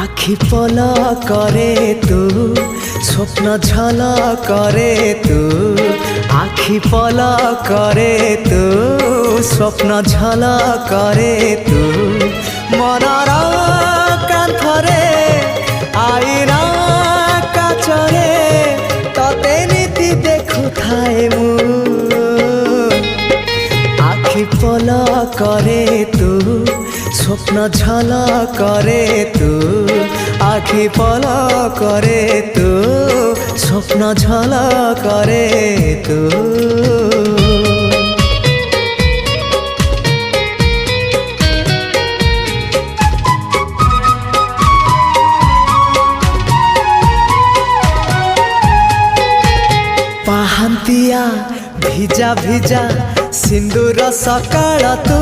আখি পলা করে তু স্বপ্ন ঝলা করে তু আখি পলা করে তু স্বপ্ন ঝলা করে তু মনর কান্থরে আইনা কাচরে ততে নীতি দেখুথাए মু আখি পলা করে তু স্বপ্ন ঝলা করে তু আখি পলা করে তু স্বপ্ন ঝলা করে তু ପାହାନ୍ତିଆ ଭିଜା ଭିଜା ସିନ୍ଦୁର ସକାଳ ତୁ